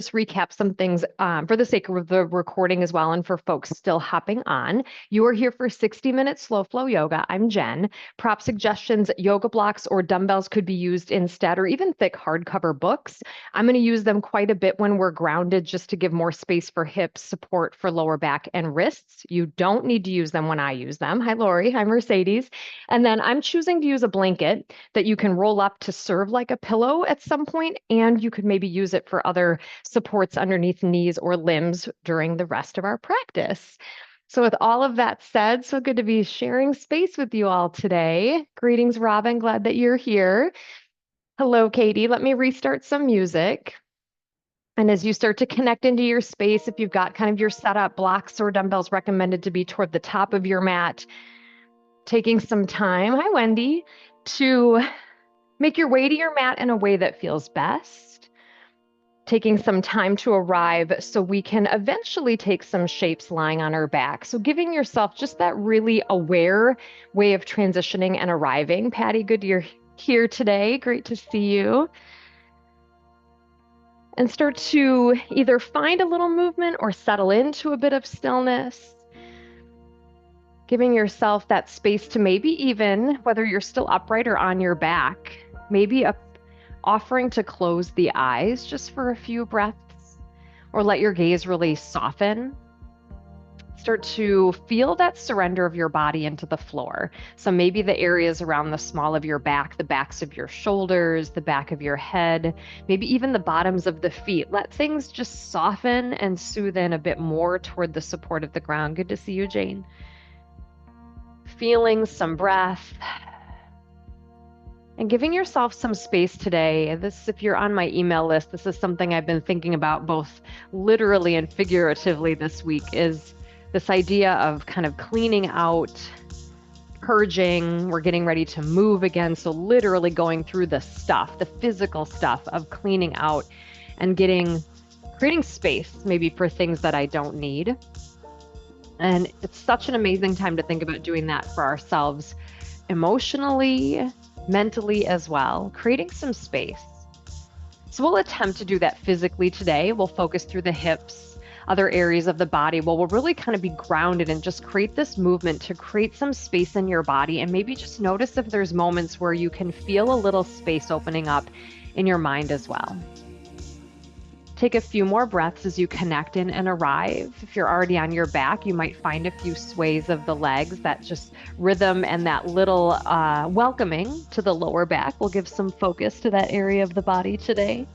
just recap some things for the sake of the recording as well, and for folks still hopping on. You are here for 60-minute slow flow yoga. I'm Jen. Prop suggestions, yoga blocks or dumbbells could be used instead, or even thick hardcover books. I'm going to use them quite a bit when we're grounded, just to give more space for hips, support for lower back and wrists. You don't need to use them when I use them. Hi, Lori. Hi, Mercedes. And then I'm choosing to use a blanket that you can roll up to serve like a pillow at some point, and you could maybe use it for other supports underneath knees or limbs during the rest of our practice. So, with all of that said, so good to be sharing space with you all today. Greetings, Robin. Glad that you're here. Hello, Katie. Let me restart some music. And as you start to connect into your space, if you've got kind of your setup, blocks or dumbbells recommended to be toward the top of your mat, taking some time, hi, Wendy, to make your way to your mat in a way that feels best. Taking some time to arrive so we can eventually take some shapes lying on our back. So giving yourself just that really aware way of transitioning and arriving. Patty, good you're here today. Great to see you. And start to either find a little movement or settle into a bit of stillness. Giving yourself that space to maybe even, whether you're still upright or on your back, maybe offering to close the eyes just for a few breaths, or let your gaze really soften. Start to feel that surrender of your body into the floor. So maybe the areas around the small of your back, the backs of your shoulders, the back of your head, maybe even the bottoms of the feet. Let things just soften and soothe in a bit more toward the support of the ground. Good to see you, Jane. Feeling some breath. And giving yourself some space today. This, if you're on my email list, this is something I've been thinking about both literally and figuratively this week, is this idea of kind of cleaning out, purging. We're getting ready to move again. So literally going through the stuff, the physical stuff of cleaning out and creating space maybe for things that I don't need. And it's such an amazing time to think about doing that for ourselves emotionally, mentally as well, creating some space. So we'll attempt to do that physically today. We'll focus through the hips, other areas of the body. We'll really kind of be grounded and just create this movement to create some space in your body, and maybe just notice if there's moments where you can feel a little space opening up in your mind as well. Take a few more breaths as you connect in and arrive. If you're already on your back, you might find a few sways of the legs. That just rhythm and that little welcoming to the lower back will give some focus to that area of the body today.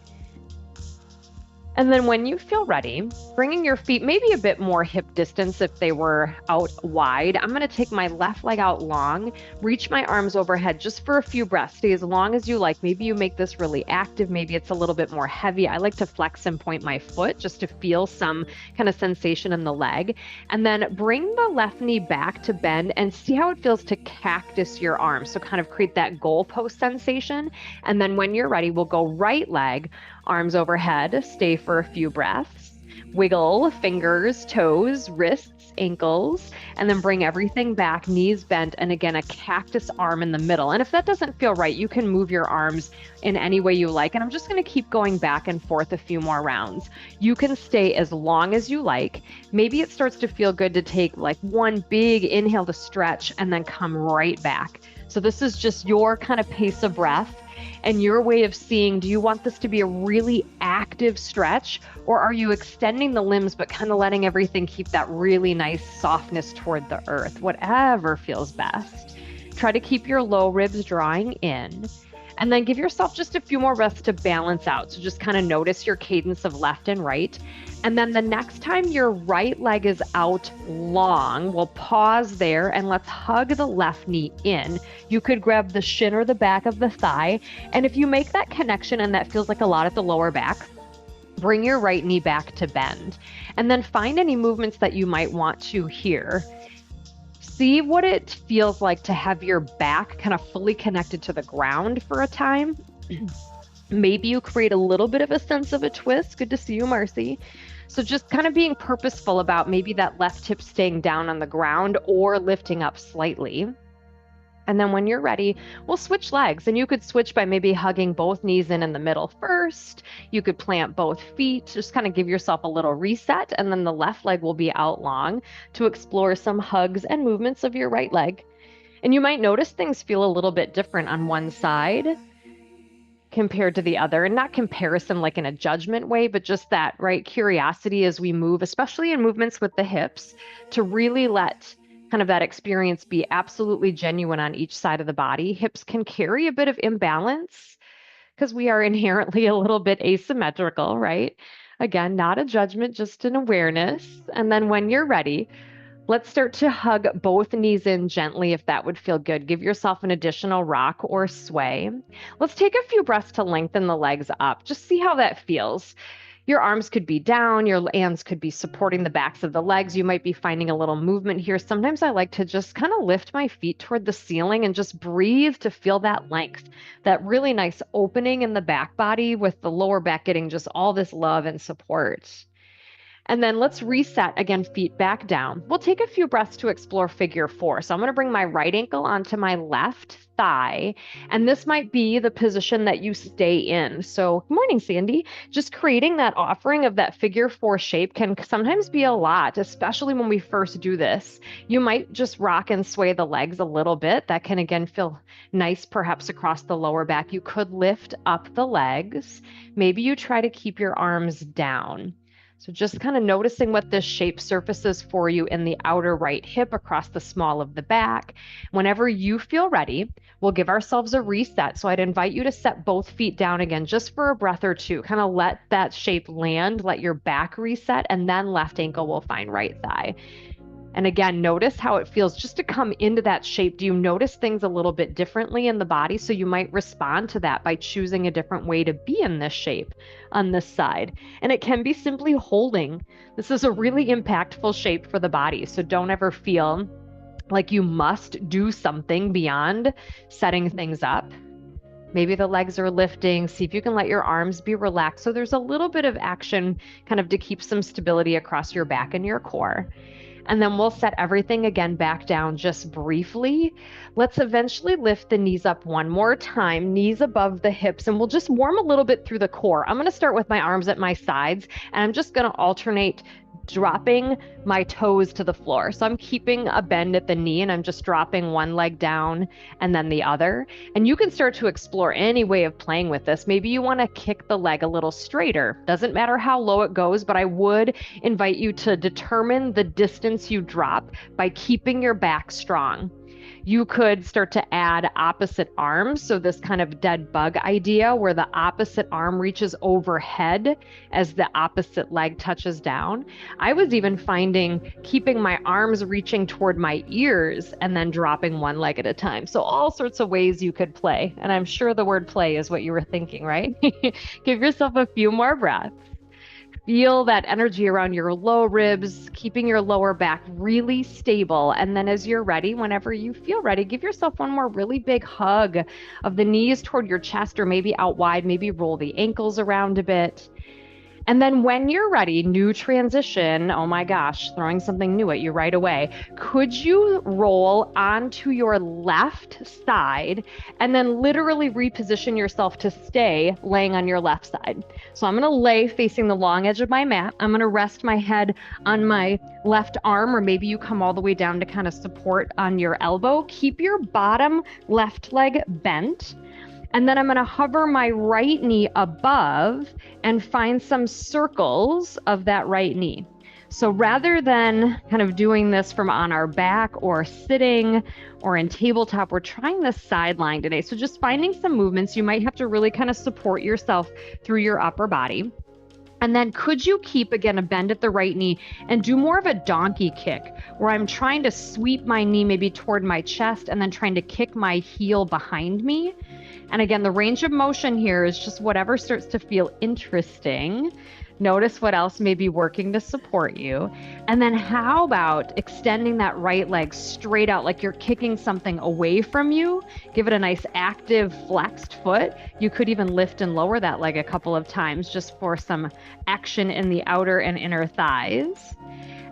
And then when you feel ready, bringing your feet maybe a bit more hip distance if they were out wide. I'm going to take my left leg out long, reach my arms overhead just for a few breaths. Stay as long as you like. Maybe you make this really active. Maybe it's a little bit more heavy. I like to flex and point my foot just to feel some kind of sensation in the leg. And then bring the left knee back to bend and see how it feels to cactus your arms. So kind of create that goalpost sensation. And then when you're ready, we'll go right leg, arms overhead, stay for a few breaths, wiggle fingers, toes, wrists, ankles, and then bring everything back, knees bent, and again, a cactus arm in the middle. And if that doesn't feel right, you can move your arms in any way you like. And I'm just going to keep going back and forth a few more rounds. You can stay as long as you like. Maybe it starts to feel good to take like one big inhale to stretch and then come right back. So this is just your kind of pace of breath and your way of seeing, do you want this to be a really active stretch, or are you extending the limbs but kind of letting everything keep that really nice softness toward the earth? Whatever feels best. Try to keep your low ribs drawing in, and then give yourself just a few more breaths to balance out. So just kind of notice your cadence of left and right. And then the next time your right leg is out long, we'll pause there and let's hug the left knee in. You could grab the shin or the back of the thigh. And if you make that connection and that feels like a lot at the lower back, bring your right knee back to bend. And then find any movements that you might want to here. See what it feels like to have your back kind of fully connected to the ground for a time. Maybe you create a little bit of a sense of a twist. Good to see you, Marcy. So just kind of being purposeful about maybe that left hip staying down on the ground or lifting up slightly. And then when you're ready, we'll switch legs, and you could switch by maybe hugging both knees in the middle first. You could plant both feet, just kind of give yourself a little reset, and then the left leg will be out long to explore some hugs and movements of your right leg. And you might notice things feel a little bit different on one side compared to the other, and not comparison like in a judgment way, but just that, right, curiosity as we move, especially in movements with the hips, to really let kind of that experience be absolutely genuine on each side of the body. Hips can carry a bit of imbalance because we are inherently a little bit asymmetrical, right? Again, not a judgment, just an awareness. And then when you're ready, let's start to hug both knees in gently if that would feel good. Give yourself an additional rock or sway. Let's take a few breaths to lengthen the legs up. Just see how that feels. Your arms could be down, your hands could be supporting the backs of the legs. You might be finding a little movement here. Sometimes I like to just kind of lift my feet toward the ceiling and just breathe to feel that length, that really nice opening in the back body with the lower back getting just all this love and support. And then let's reset again, feet back down. We'll take a few breaths to explore figure four. So I'm going to bring my right ankle onto my left thigh, and this might be the position that you stay in. So, good morning, Sandy. Just creating that offering of that figure four shape can sometimes be a lot, especially when we first do this. You might just rock and sway the legs a little bit. That can again feel nice, perhaps across the lower back. You could lift up the legs. Maybe you try to keep your arms down. So just kind of noticing what this shape surfaces for you in the outer right hip across the small of the back. Whenever you feel ready, we'll give ourselves a reset. So I'd invite you to set both feet down again just for a breath or two. Kind of let that shape land, let your back reset, and then left ankle will find right thigh. And again, notice how it feels just to come into that shape. Do you notice things a little bit differently in the body? So you might respond to that by choosing a different way to be in this shape on this side. And it can be simply holding. This is a really impactful shape for the body. So don't ever feel like you must do something beyond setting things up. Maybe the legs are lifting. See if you can let your arms be relaxed. So there's a little bit of action kind of to keep some stability across your back and your core. And then we'll set everything again back down just briefly. Let's eventually lift the knees up one more time, knees above the hips, and we'll just warm a little bit through the core. I'm going to start with my arms at my sides, and I'm just going to alternate dropping my toes to the floor. So I'm keeping a bend at the knee, and I'm just dropping one leg down and then the other. And you can start to explore any way of playing with this. Maybe you want to kick the leg a little straighter. Doesn't matter how low it goes, but I would invite you to determine the distance you drop by keeping your back strong. You could start to add opposite arms. So this kind of dead bug idea where the opposite arm reaches overhead as the opposite leg touches down. I was even finding keeping my arms reaching toward my ears and then dropping one leg at a time. So all sorts of ways you could play. And I'm sure the word play is what you were thinking, right? Give yourself a few more breaths. Feel that energy around your low ribs, keeping your lower back really stable. And then as you're ready, whenever you feel ready, give yourself one more really big hug of the knees toward your chest or maybe out wide, maybe roll the ankles around a bit. And then when you're ready, new transition, oh my gosh, throwing something new at you right away. Could you roll onto your left side and then literally reposition yourself to stay laying on your left side? So I'm going to lay facing the long edge of my mat. I'm going to rest my head on my left arm, or maybe you come all the way down to kind of support on your elbow. Keep your bottom left leg bent. And then I'm going to hover my right knee above and find some circles of that right knee. So rather than kind of doing this from on our back or sitting or in tabletop, we're trying the sideline today. So just finding some movements, you might have to really kind of support yourself through your upper body. And then could you keep, again, a bend at the right knee and do more of a donkey kick where I'm trying to sweep my knee maybe toward my chest and then trying to kick my heel behind me. And again, the range of motion here is just whatever starts to feel interesting. Notice what else may be working to support you. And then how about extending that right leg straight out like you're kicking something away from you? Give it a nice active flexed foot. You could even lift and lower that leg a couple of times just for some action in the outer and inner thighs.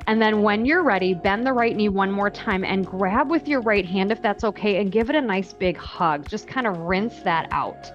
And then when you're ready, bend the right knee one more time and grab with your right hand if that's okay, and give it a nice big hug. Just kind of rinse that out.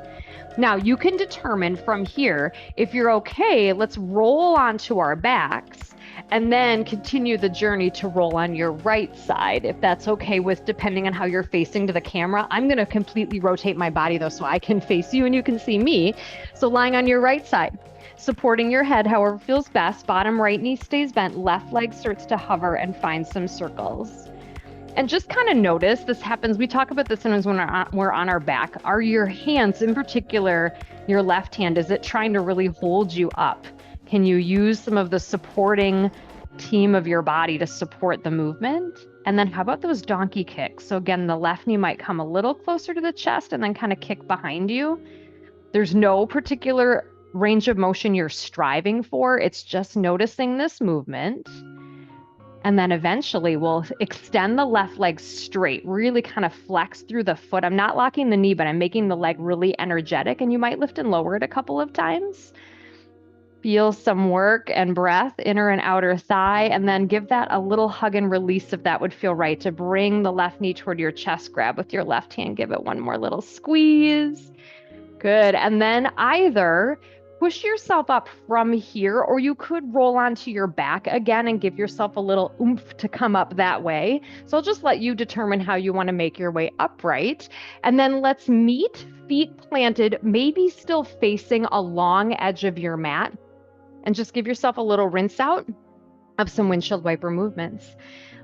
Now you can determine from here, if you're okay, let's roll onto our backs and then continue the journey to roll on your right side, if that's okay with, depending on how you're facing to the camera. I'm going to completely rotate my body though, so I can face you and you can see me. So lying on your right side, supporting your head however feels best, bottom right knee stays bent, left leg starts to hover and find some circles. And just kind of notice, this happens, we talk about this sometimes when we're on our back. Are your hands, in particular, your left hand, is it trying to really hold you up? Can you use some of the supporting team of your body to support the movement? And then how about those donkey kicks? So again, the left knee might come a little closer to the chest and then kind of kick behind you. There's no particular range of motion you're striving for. It's just noticing this movement. And then eventually we'll extend the left leg straight, really kind of flex through the foot. I'm not locking the knee, but I'm making the leg really energetic, and you might lift and lower it a couple of times. Feel some work and breath, inner and outer thigh, and then give that a little hug and release if that would feel right, to bring the left knee toward your chest. Grab with your left hand, give it one more little squeeze. Good. And then either push yourself up from here, or you could roll onto your back again and give yourself a little oomph to come up that way. So I'll just let you determine how you want to make your way upright. And then let's meet, feet planted, maybe still facing a long edge of your mat, and just give yourself a little rinse out of some windshield wiper movements.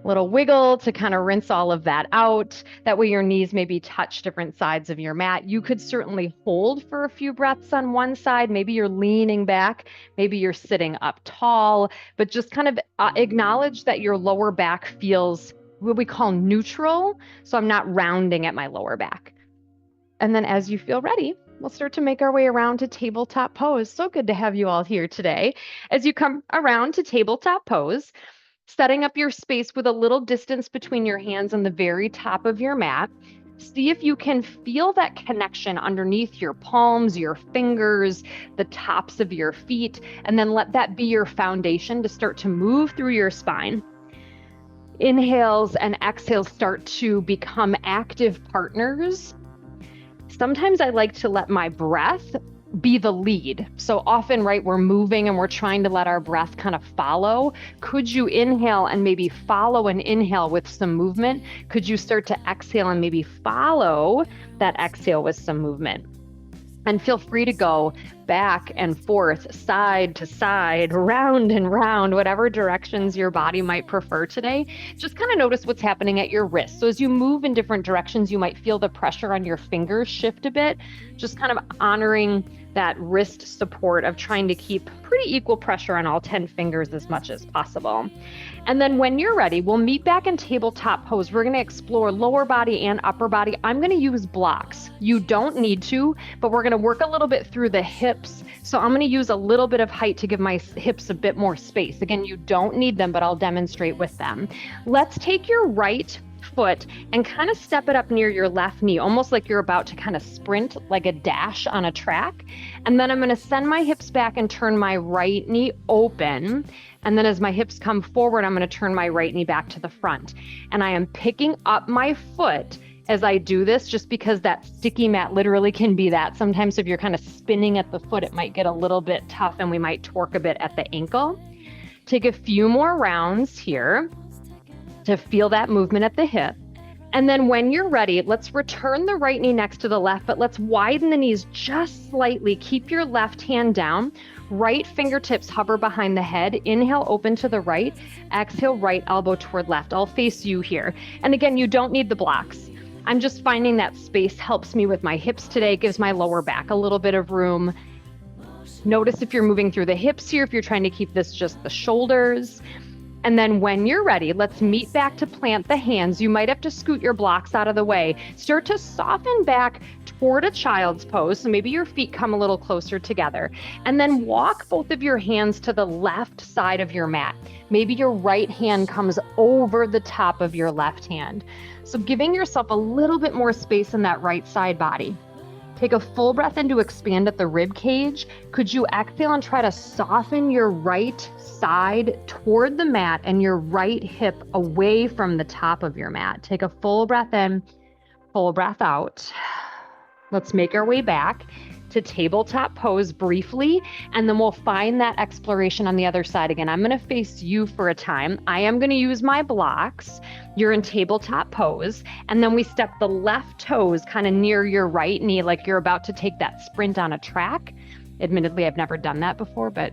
Little wiggle to kind of rinse all of that out. That way your knees maybe touch different sides of your mat. You could certainly hold for a few breaths on one side. Maybe you're leaning back, maybe you're sitting up tall, but just kind of acknowledge that your lower back feels what we call neutral. So I'm not rounding at my lower back. And then as you feel ready, we'll start to make our way around to tabletop pose. So good to have you all here today. As you come around to tabletop pose, setting up your space with a little distance between your hands on the very top of your mat. See if you can feel that connection underneath your palms, your fingers, the tops of your feet, and then let that be your foundation to start to move through your spine. Inhales and exhales start to become active partners. Sometimes I like to let my breath be the lead. So often, right, we're moving and we're trying to let our breath kind of follow. Could you inhale and maybe follow an inhale with some movement? Could you start to exhale and maybe follow that exhale with some movement? And feel free to go back and forth, side to side, round and round, whatever directions your body might prefer today. Just kind of notice what's happening at your wrist. So as you move in different directions, you might feel the pressure on your fingers shift a bit, just kind of honoring that wrist support of trying to keep pretty equal pressure on all 10 fingers as much as possible. And then when you're ready, we'll meet back in tabletop pose. We're going to explore lower body and upper body. I'm going to use blocks. You don't need to, but we're going to work a little bit through the hips. So I'm going to use a little bit of height to give my hips a bit more space. Again, you don't need them, but I'll demonstrate with them. Let's take your right foot and kind of step it up near your left knee, almost like you're about to kind of sprint like a dash on a track. And then I'm going to send my hips back and turn my right knee open. And then as my hips come forward, I'm going to turn my right knee back to the front. And I am picking up my foot as I do this, just because that sticky mat literally can be that. Sometimes if you're kind of spinning at the foot, it might get a little bit tough and we might torque a bit at the ankle. Take a few more rounds here to feel that movement at the hip. And then when you're ready, let's return the right knee next to the left, but let's widen the knees just slightly. Keep your left hand down. Right fingertips hover behind the head. Inhale, open to the right. Exhale, right elbow toward left. I'll face you here. And again, you don't need the blocks. I'm just finding that space helps me with my hips today, gives my lower back a little bit of room. Notice if you're moving through the hips here, if you're trying to keep this just the shoulders. And then when you're ready, let's meet back to plant the hands. You might have to scoot your blocks out of the way. Start to soften back toward a child's pose. So maybe your feet come a little closer together, and then walk both of your hands to the left side of your mat. Maybe your right hand comes over the top of your left hand. So giving yourself a little bit more space in that right side body. Take a full breath in to expand at the rib cage. Could you exhale and try to soften your right side toward the mat and your right hip away from the top of your mat? Take a full breath in, full breath out. Let's make our way back to tabletop pose briefly, and then we'll find that exploration on the other side again. I'm going to face you for a time. I am going to use my blocks. You're in tabletop pose, and then we step the left toes kind of near your right knee, like you're about to take that sprint on a track. Admittedly, I've never done that before, but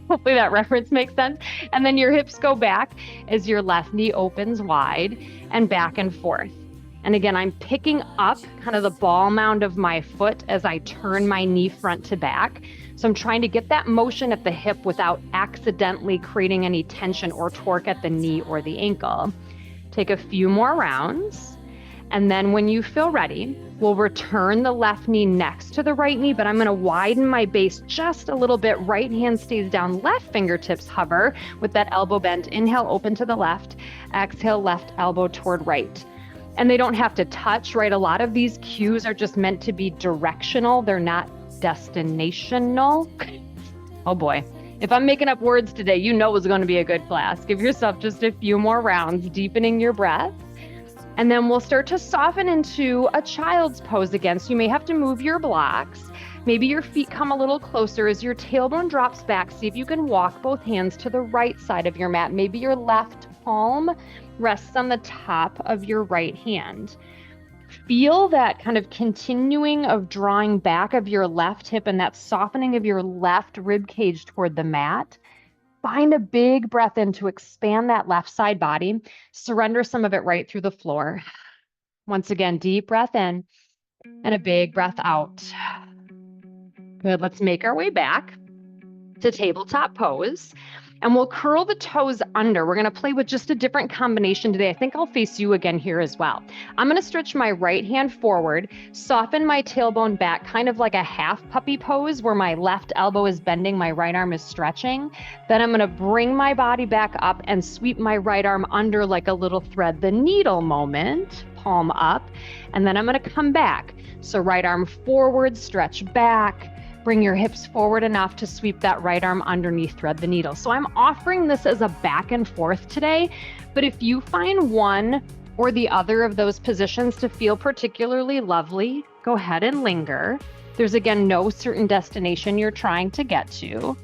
hopefully that reference makes sense. And then your hips go back as your left knee opens wide and back and forth. And again, I'm picking up kind of the ball mound of my foot as I turn my knee front to back. So I'm trying to get that motion at the hip without accidentally creating any tension or torque at the knee or the ankle. Take a few more rounds. And then when you feel ready, we'll return the left knee next to the right knee, but I'm going to widen my base just a little bit. Right hand stays down, left fingertips hover with that elbow bent. Inhale, open to the left. Exhale, left elbow toward right. And they don't have to touch, right? A lot of these cues are just meant to be directional. They're not destinational. Oh boy. If I'm making up words today, you know it's going to be a good class. Give yourself just a few more rounds, deepening your breath. And then we'll start to soften into a child's pose again. So you may have to move your blocks. Maybe your feet come a little closer as your tailbone drops back. See if you can walk both hands to the right side of your mat. Maybe your left palm rests on the top of your right hand. Feel that kind of continuing of drawing back of your left hip and that softening of your left rib cage toward the mat. Find a big breath in to expand that left side body. Surrender some of it right through the floor. Once again, deep breath in and a big breath out. Good. Let's make our way back to tabletop pose. And we'll curl the toes under. We're going to play with just a different combination today. I think I'll face you again here as well. I'm going to stretch my right hand forward, soften my tailbone back, kind of like a half puppy pose where my left elbow is bending, my right arm is stretching. Then I'm going to bring my body back up and sweep my right arm under like a little thread the needle moment, palm up. And then I'm going to come back. So right arm forward, stretch back. Bring your hips forward enough to sweep that right arm underneath, thread the needle. So I'm offering this as a back and forth today, but if you find one or the other of those positions to feel particularly lovely, go ahead and linger. There's again, no certain destination you're trying to get to.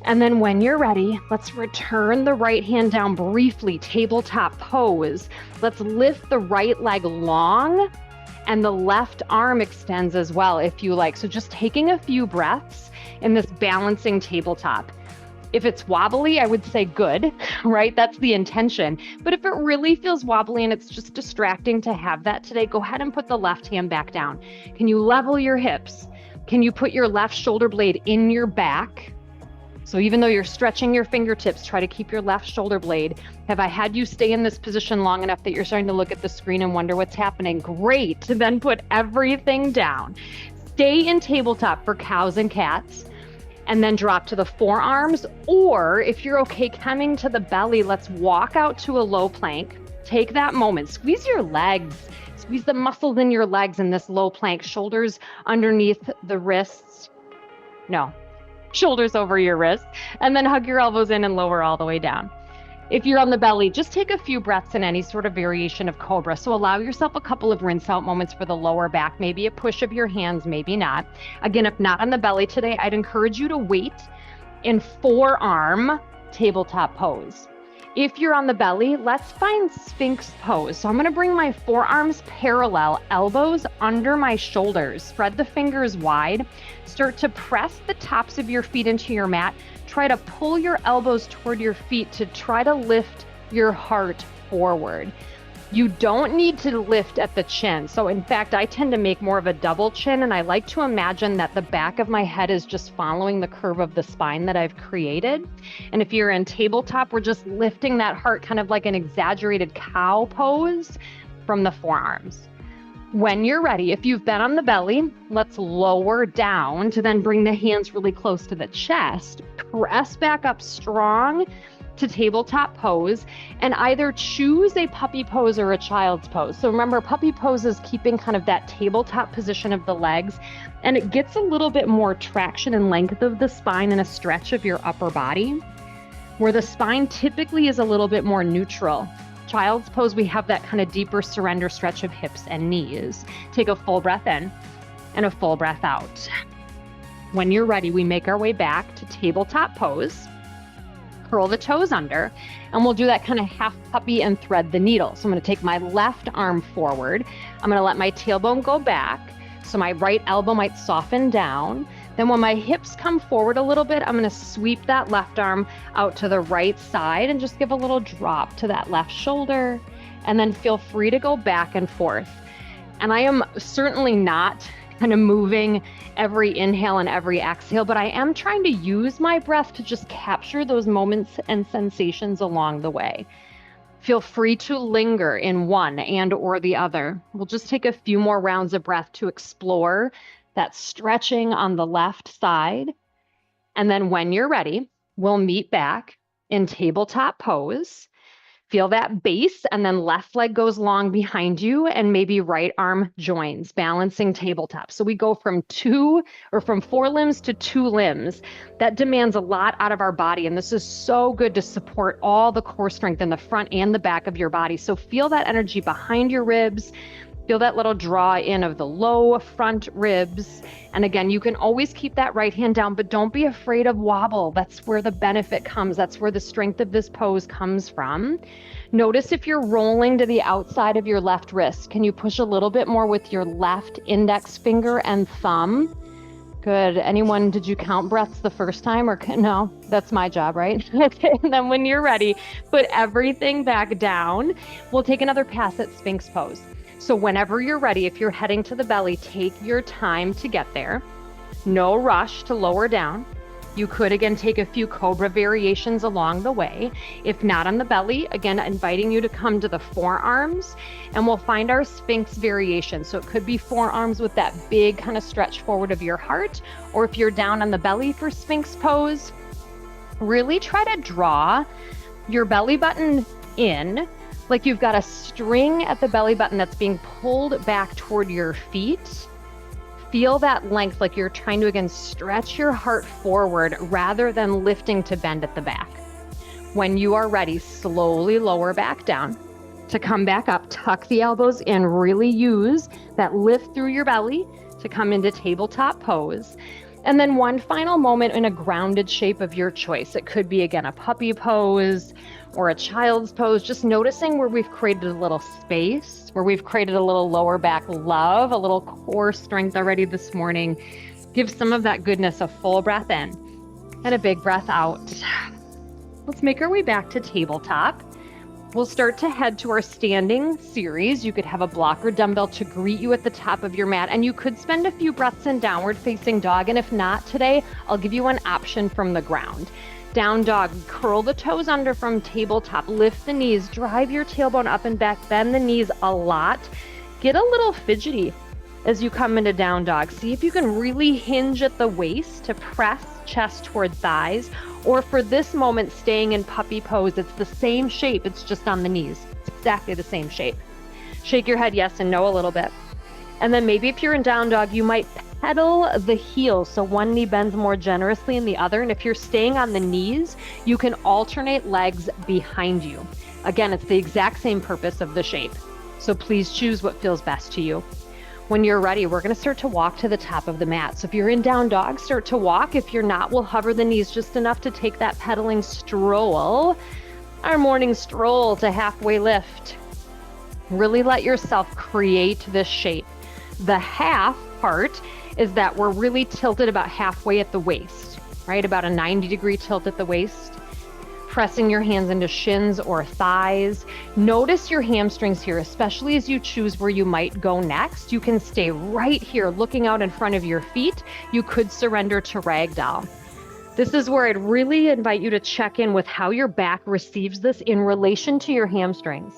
And then when you're ready, let's return the right hand down briefly, tabletop pose. Let's lift the right leg long and the left arm extends as well if you like. So just taking a few breaths in this balancing tabletop. If it's wobbly, I would say good, right? That's the intention. But if it really feels wobbly and it's just distracting to have that today, go ahead and put the left hand back down. Can you level your hips? Can you put your left shoulder blade in your back? So even though you're stretching your fingertips, try to keep your left shoulder blade. Have I had you stay in this position long enough that you're starting to look at the screen and wonder what's happening? Great. Then put everything down. Stay in tabletop for cows and cats, and then drop to the forearms. Or if you're okay coming to the belly, let's walk out to a low plank. Take that moment. Squeeze your legs. Squeeze the muscles in your legs in this low plank. Shoulders underneath the wrists. No. Shoulders over your wrists, and then hug your elbows in and lower all the way down. If you're on the belly, just take a few breaths in any sort of variation of cobra. So allow yourself a couple of rinse out moments for the lower back, maybe a push of your hands, maybe not. Again, if not on the belly today, I'd encourage you to wait in forearm tabletop pose. If you're on the belly, let's find Sphinx pose. So I'm going to bring my forearms parallel, elbows under my shoulders, spread the fingers wide, start to press the tops of your feet into your mat. Try to pull your elbows toward your feet to try to lift your heart forward. You don't need to lift at the chin. So in fact, I tend to make more of a double chin, and I like to imagine that the back of my head is just following the curve of the spine that I've created. And if you're in tabletop, we're just lifting that heart kind of like an exaggerated cow pose from the forearms. When you're ready, if you've been on the belly, let's lower down to then bring the hands really close to the chest. Press back up strong to tabletop pose, and either choose a puppy pose or a child's pose. So remember, puppy pose is keeping kind of that tabletop position of the legs, and it gets a little bit more traction and length of the spine and a stretch of your upper body, where the spine typically is a little bit more neutral. Child's pose, we have that kind of deeper surrender stretch of hips and knees. Take a full breath in and a full breath out. When you're ready, we make our way back to tabletop pose. Curl the toes under, and we'll do that kind of half puppy and thread the needle. So I'm going to take my left arm forward. I'm going to let my tailbone go back, so my right elbow might soften down. Then when my hips come forward a little bit, I'm going to sweep that left arm out to the right side and just give a little drop to that left shoulder, and then feel free to go back and forth. And I am certainly not kind of moving every inhale and every exhale, but I am trying to use my breath to just capture those moments and sensations along the way. Feel free to linger in one and or the other. We'll just take a few more rounds of breath to explore that stretching on the left side. And then when you're ready, we'll meet back in tabletop pose. Feel that base, and then left leg goes long behind you, and maybe right arm joins, balancing tabletop. So we go from 4 limbs to 2 limbs. That demands a lot out of our body, and this is so good to support all the core strength in the front and the back of your body. So feel that energy behind your ribs. Feel that little draw in of the low front ribs. And again, you can always keep that right hand down, but don't be afraid of wobble. That's where the benefit comes. That's where the strength of this pose comes from. Notice if you're rolling to the outside of your left wrist. Can you push a little bit more with your left index finger and thumb? Good. Anyone, did you count breaths the first time or no? That's my job, right? Okay. And then when you're ready, put everything back down. We'll take another pass at Sphinx pose. So whenever you're ready, if you're heading to the belly, take your time to get there. No rush to lower down. You could, again, take a few cobra variations along the way. If not on the belly, again, inviting you to come to the forearms, and we'll find our Sphinx variation. So it could be forearms with that big kind of stretch forward of your heart, or if you're down on the belly for Sphinx pose, really try to draw your belly button in, like you've got a string at the belly button that's being pulled back toward your feet. Feel that length, like you're trying to, again, stretch your heart forward rather than lifting to bend at the back. When you are ready, slowly lower back down to come back up. Tuck the elbows in, really use that lift through your belly to come into tabletop pose. And then one final moment in a grounded shape of your choice. It could be, again, a puppy pose or a child's pose, just noticing where we've created a little space, where we've created a little lower back love, a little core strength already this morning. Give some of that goodness a full breath in and a big breath out. Let's make our way back to tabletop. We'll start to head to our standing series. You could have a block or dumbbell to greet you at the top of your mat, and you could spend a few breaths in downward facing dog. And if not today, I'll give you an option from the ground. Down dog, curl the toes under from tabletop, lift the knees, drive your tailbone up and back, bend the knees a lot. Get a little fidgety as you come into down dog. See if you can really hinge at the waist to press chest toward thighs, or for this moment, staying in puppy pose. It's the same shape, it's just on the knees. It's exactly the same shape. Shake your head yes and no a little bit. And then maybe if you're in down dog, you might pedal the heels, so one knee bends more generously than the other. And if you're staying on the knees, you can alternate legs behind you. Again, it's the exact same purpose of the shape. So please choose what feels best to you. When you're ready, we're going to start to walk to the top of the mat. So if you're in down dog, start to walk. If you're not, we'll hover the knees just enough to take that pedaling stroll, our morning stroll to halfway lift. Really let yourself create this shape. The half part is that we're really tilted about halfway at the waist, right? About a 90-degree tilt at the waist. Pressing your hands into shins or thighs. Notice your hamstrings here, especially as you choose where you might go next. You can stay right here looking out in front of your feet. You could surrender to ragdoll. This is where I'd really invite you to check in with how your back receives this in relation to your hamstrings.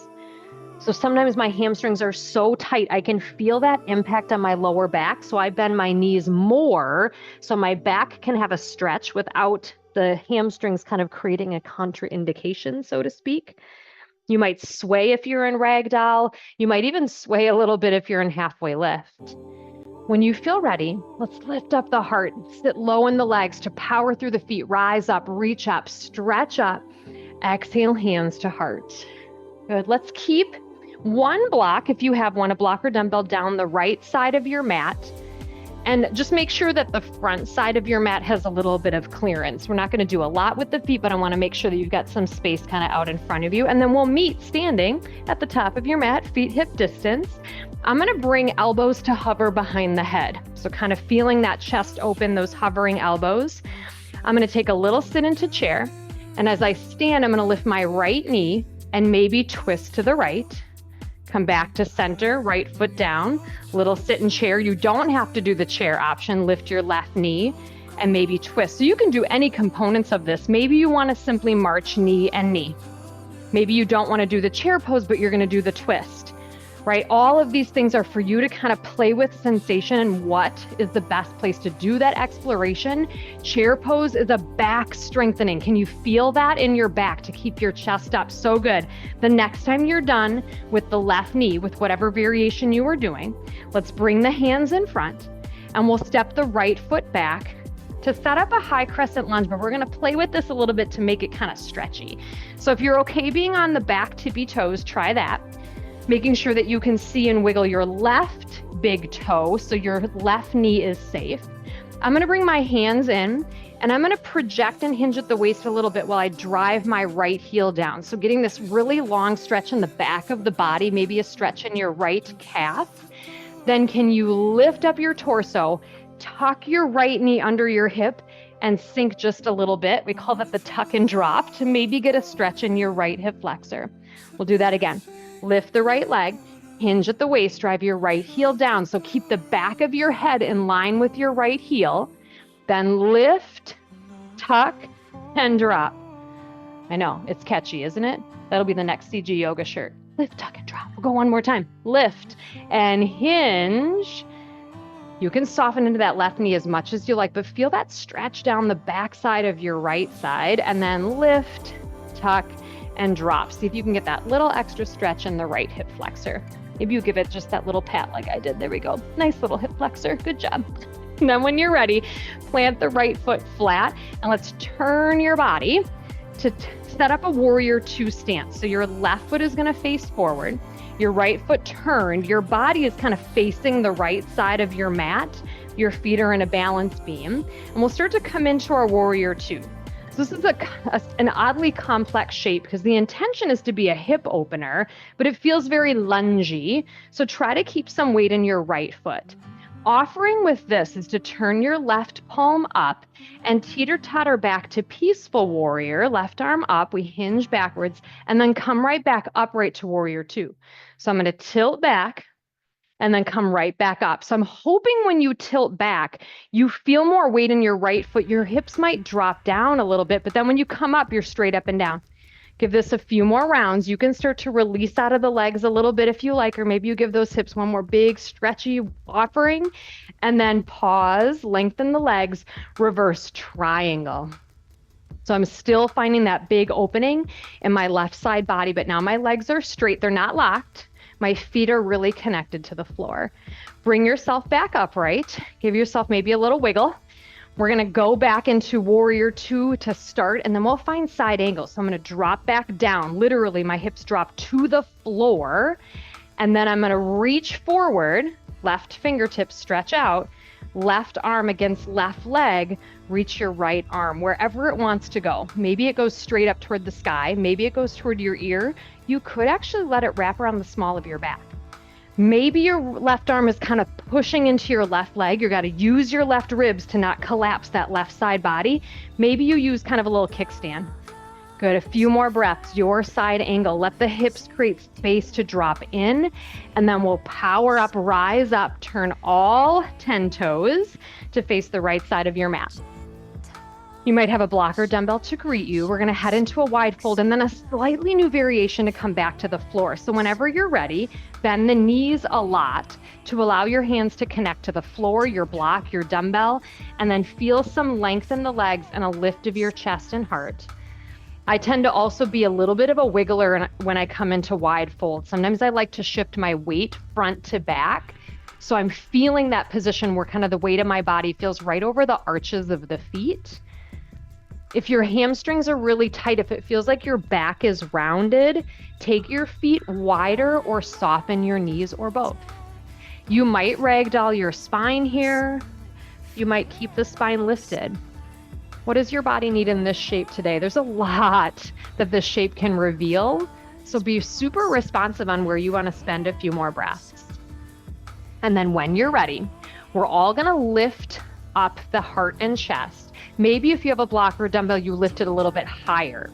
So sometimes my hamstrings are so tight, I can feel that impact on my lower back. So I bend my knees more so my back can have a stretch without the hamstrings kind of creating a contraindication, so to speak. You might sway if you're in ragdoll. You might even sway a little bit if you're in halfway lift. When you feel ready, let's lift up the heart, sit low in the legs to power through the feet, rise up, reach up, stretch up, exhale, hands to heart. Good. Let's keep one block, if you have one, a block or dumbbell down the right side of your mat. And just make sure that the front side of your mat has a little bit of clearance. We're not going to do a lot with the feet, but I want to make sure that you've got some space kind of out in front of you. And then we'll meet standing at the top of your mat, feet hip distance. I'm going to bring elbows to hover behind the head. So kind of feeling that chest open, those hovering elbows. I'm going to take a little sit into chair. And as I stand, I'm going to lift my right knee and maybe twist to the right. Come back to center, right foot down, little sit in chair. You don't have to do the chair option. Lift your left knee and maybe twist. So you can do any components of this. Maybe you want to simply march knee and knee. Maybe you don't want to do the chair pose, but you're going to do the twist, right? All of these things are for you to kind of play with sensation and what is the best place to do that exploration. Chair pose is a back strengthening. Can you feel that in your back to keep your chest up? So good. The next time you're done with the left knee, with whatever variation you were doing, let's bring the hands in front and we'll step the right foot back to set up a high crescent lunge, but we're going to play with this a little bit to make it kind of stretchy. So if you're okay being on the back tippy toes, try that. Making sure that you can see and wiggle your left big toe so your left knee is safe. I'm going to bring my hands in and I'm going to project and hinge at the waist a little bit while I drive my right heel down. So getting this really long stretch in the back of the body, maybe a stretch in your right calf. Then can you lift up your torso, tuck your right knee under your hip and sink just a little bit. We call that the tuck and drop to maybe get a stretch in your right hip flexor. We'll do that again. Lift the right leg, hinge at the waist, drive your right heel down. So keep the back of your head in line with your right heel. Then lift, tuck, and drop. I know, it's catchy, isn't it? That'll be the next CG Yoga shirt. Lift, tuck, and drop. We'll go one more time. Lift and hinge. You can soften into that left knee as much as you like, but feel that stretch down the back side of your right side. And then lift, tuck, and drop. See if you can get that little extra stretch in the right hip flexor. Maybe you give it just that little pat like I did. There we go. Nice little hip flexor. Good job. And then when you're ready, plant the right foot flat and let's turn your body to set up a warrior two stance. So your left foot is going to face forward. Your right foot turned. Your body is kind of facing the right side of your mat. Your feet are in a balance beam. And we'll start to come into our warrior two. So this is an oddly complex shape because the intention is to be a hip opener, but it feels very lungy. So try to keep some weight in your right foot. Offering with this is to turn your left palm up and teeter-totter back to peaceful warrior, left arm up, we hinge backwards, and then come right back upright to warrior two. So I'm going to tilt back and then come right back up. So I'm hoping when you tilt back, you feel more weight in your right foot. Your hips might drop down a little bit, but then when you come up, you're straight up and down. Give this a few more rounds. You can start to release out of the legs a little bit if you like, or maybe you give those hips one more big stretchy offering, and then pause, lengthen the legs, reverse triangle. So I'm still finding that big opening in my left side body, but now my legs are straight. They're not locked. My feet are really connected to the floor. Bring yourself back upright. Give yourself maybe a little wiggle. We're going to go back into warrior two to start, and then we'll find side angle. So I'm going to drop back down. Literally, my hips drop to the floor, and then I'm going to reach forward, left fingertips stretch out, left arm against left leg, reach your right arm wherever it wants to go. Maybe it goes straight up toward the sky. Maybe it goes toward your ear. You could actually let it wrap around the small of your back. Maybe your left arm is kind of pushing into your left leg. You got to use your left ribs to not collapse that left side body. Maybe you use kind of a little kickstand. Good, a few more breaths, your side angle. Let the hips create space to drop in, and then we'll power up, rise up, turn all 10 toes to face the right side of your mat. You might have a block or dumbbell to greet you. We're going to head into a wide fold and then a slightly new variation to come back to the floor. So whenever you're ready, bend the knees a lot to allow your hands to connect to the floor, your block, your dumbbell, and then feel some length in the legs and a lift of your chest and heart. I tend to also be a little bit of a wiggler when I come into wide fold. Sometimes I like to shift my weight front to back. So I'm feeling that position where kind of the weight of my body feels right over the arches of the feet. If your hamstrings are really tight, if it feels like your back is rounded, take your feet wider or soften your knees or both. You might ragdoll your spine here. You might keep the spine lifted. What does your body need in this shape today? There's a lot that this shape can reveal. So be super responsive on where you want to spend a few more breaths. And then when you're ready, we're all going to lift up the heart and chest. Maybe if you have a block or dumbbell, you lift it a little bit higher.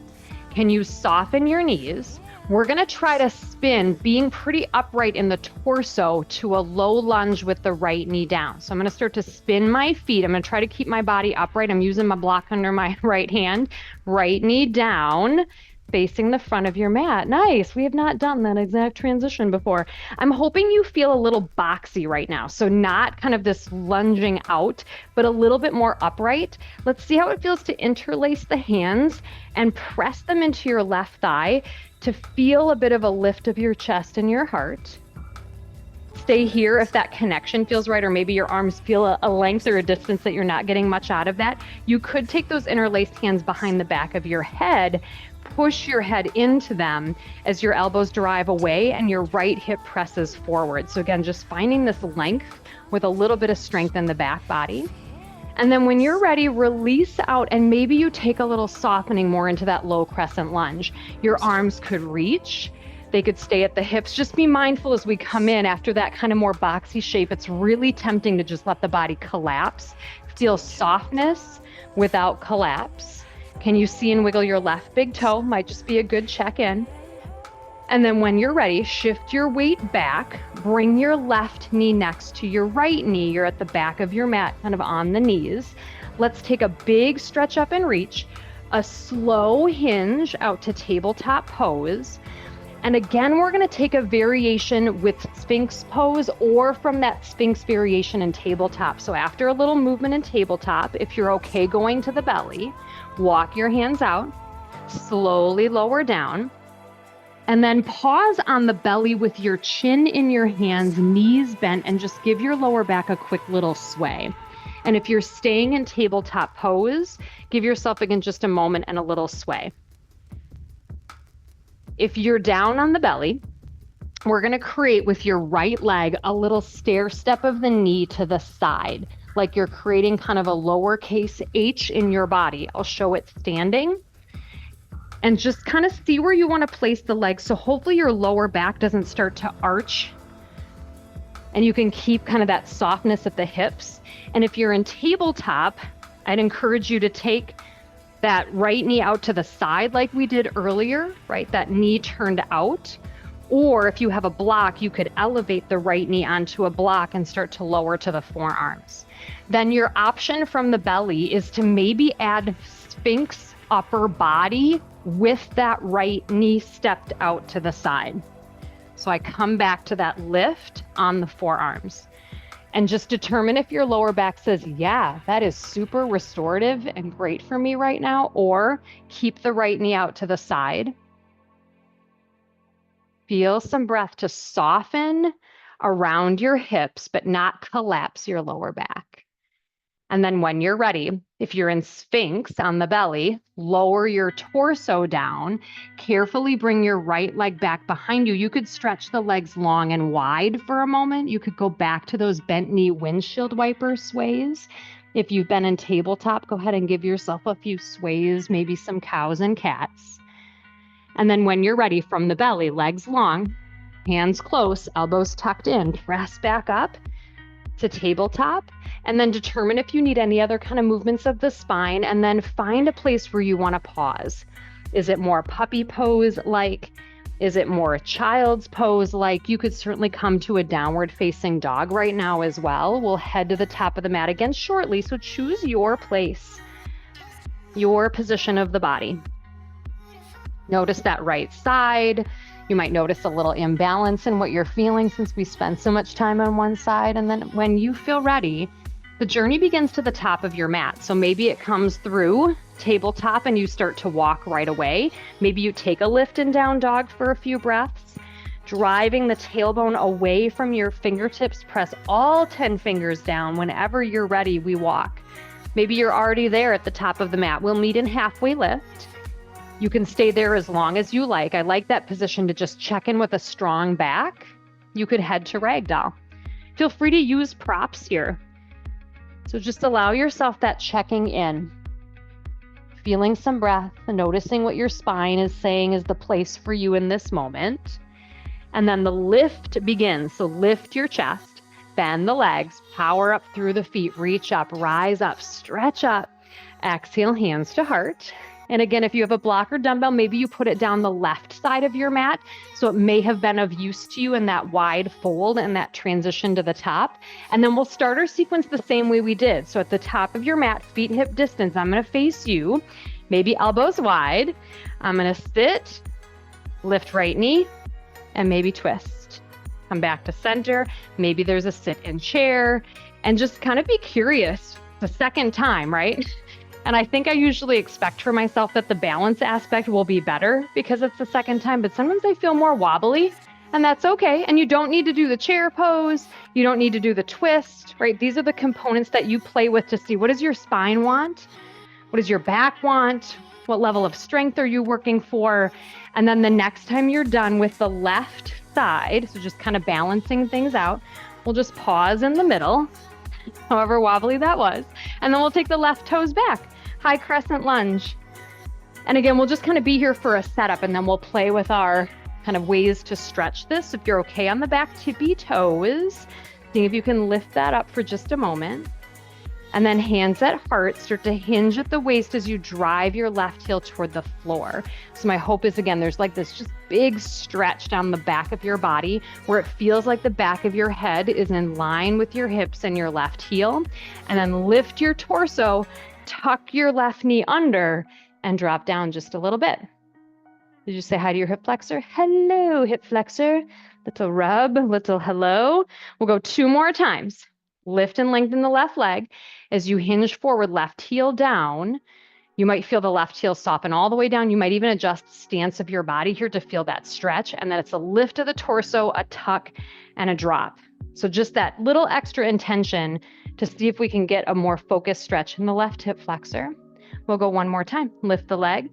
Can you soften your knees? We're going to try to spin, being pretty upright in the torso, to a low lunge with the right knee down. So I'm going to start to spin my feet. I'm going to try to keep my body upright. I'm using my block under my right hand, right knee down, facing the front of your mat. Nice. We have not done that exact transition before. I'm hoping you feel a little boxy right now. So not kind of this lunging out, but a little bit more upright. Let's see how it feels to interlace the hands and press them into your left thigh to feel a bit of a lift of your chest and your heart. Stay here if that connection feels right, or maybe your arms feel a length or a distance that you're not getting much out of that. You could take those interlaced hands behind the back of your head, push your head into them as your elbows drive away and your right hip presses forward. So again, just finding this length with a little bit of strength in the back body. And then when you're ready, release out, and maybe you take a little softening more into that low crescent lunge. Your arms could reach. They could stay at the hips. Just be mindful as we come in after that kind of more boxy shape. It's really tempting to just let the body collapse. Feel softness without collapse. Can you see and wiggle your left big toe? Might just be a good check-in. And then when you're ready, shift your weight back, bring your left knee next to your right knee. You're at the back of your mat, kind of on the knees. Let's take a big stretch up and reach, a slow hinge out to tabletop pose. And again, we're going to take a variation with Sphinx pose or from that Sphinx variation in tabletop. So after a little movement in tabletop, if you're okay going to the belly, walk your hands out, slowly lower down, and then pause on the belly with your chin in your hands, knees bent, and just give your lower back a quick little sway. And if you're staying in tabletop pose, give yourself again just a moment and a little sway. If you're down on the belly, we're going to create with your right leg a little stair step of the knee to the side, like you're creating kind of a lowercase h in your body. I'll show it standing. And just kind of see where you want to place the legs. So hopefully your lower back doesn't start to arch. And you can keep kind of that softness at the hips. And if you're in tabletop, I'd encourage you to take that right knee out to the side like we did earlier, right? That knee turned out. Or if you have a block, you could elevate the right knee onto a block and start to lower to the forearms. Then your option from the belly is to maybe add Sphinx upper body with that right knee stepped out to the side. So I come back to that lift on the forearms and just determine if your lower back says, yeah, that is super restorative and great for me right now, or keep the right knee out to the side. Feel some breath to soften around your hips, but not collapse your lower back. And then when you're ready, if you're in Sphinx on the belly, lower your torso down, carefully bring your right leg back behind you. You could stretch the legs long and wide for a moment. You could go back to those bent knee windshield wiper sways. If you've been in tabletop, go ahead and give yourself a few sways, maybe some cows and cats. And then when you're ready, from the belly, legs long, hands close, elbows tucked in, press back up to tabletop, and then determine if you need any other kind of movements of the spine, and then find a place where you want to pause. Is it more puppy pose like? Is it more child's pose like? You could certainly come to a downward facing dog right now as well. We'll head to the top of the mat again shortly, so choose your place. your position of the body. Notice that right side. You might notice a little imbalance in what you're feeling since we spend so much time on one side. And then when you feel ready, the journey begins to the top of your mat. So maybe it comes through tabletop and you start to walk right away. Maybe you take a lift in down dog for a few breaths, driving the tailbone away from your fingertips. Press all 10 fingers down. Whenever you're ready, we walk. Maybe you're already there at the top of the mat. We'll meet in halfway lift. You can stay there as long as you like. I like that position to just check in with a strong back. You could head to ragdoll. Feel free to use props here. So just allow yourself that checking in, feeling some breath, and noticing what your spine is saying is the place for you in this moment. And then the lift begins. So lift your chest, bend the legs, power up through the feet, reach up, rise up, stretch up, exhale, hands to heart. And again, if you have a block or dumbbell, maybe you put it down the left side of your mat. So it may have been of use to you in that wide fold and that transition to the top. And then we'll start our sequence the same way we did. So at the top of your mat, feet hip distance, I'm going to face you, maybe elbows wide. I'm going to sit, lift right knee, and maybe twist. Come back to center. Maybe there's a sit in chair, and just kind of be curious the second time, right? And I think I usually expect for myself that the balance aspect will be better because it's the second time, but sometimes I feel more wobbly, and that's okay. And you don't need to do the chair pose. You don't need to do the twist, right? These are the components that you play with to see what does your spine want? What does your back want? What level of strength are you working for? And then the next time you're done with the left side, so just kind of balancing things out, we'll just pause in the middle, however wobbly that was. And then we'll take the left toes back, high crescent lunge. And again, we'll just kind of be here for a setup, and then we'll play with our kind of ways to stretch this. If you're okay on the back tippy toes, seeing if you can lift that up for just a moment. And then hands at heart, start to hinge at the waist as you drive your left heel toward the floor. So my hope is, again, there's like this just big stretch down the back of your body where it feels like the back of your head is in line with your hips and your left heel. And then lift your torso, tuck your left knee under, and drop down just a little bit. Did you say hi to your hip flexor? Hello, hip flexor. Little rub, little hello. We'll go 2 more times. Lift and lengthen the left leg. As you hinge forward, left heel down, you might feel the left heel soften all the way down. You might even adjust the stance of your body here to feel that stretch. And then it's a lift of the torso, a tuck, and a drop. So just that little extra intention to see if we can get a more focused stretch in the left hip flexor. We'll go 1 more time. Lift the leg,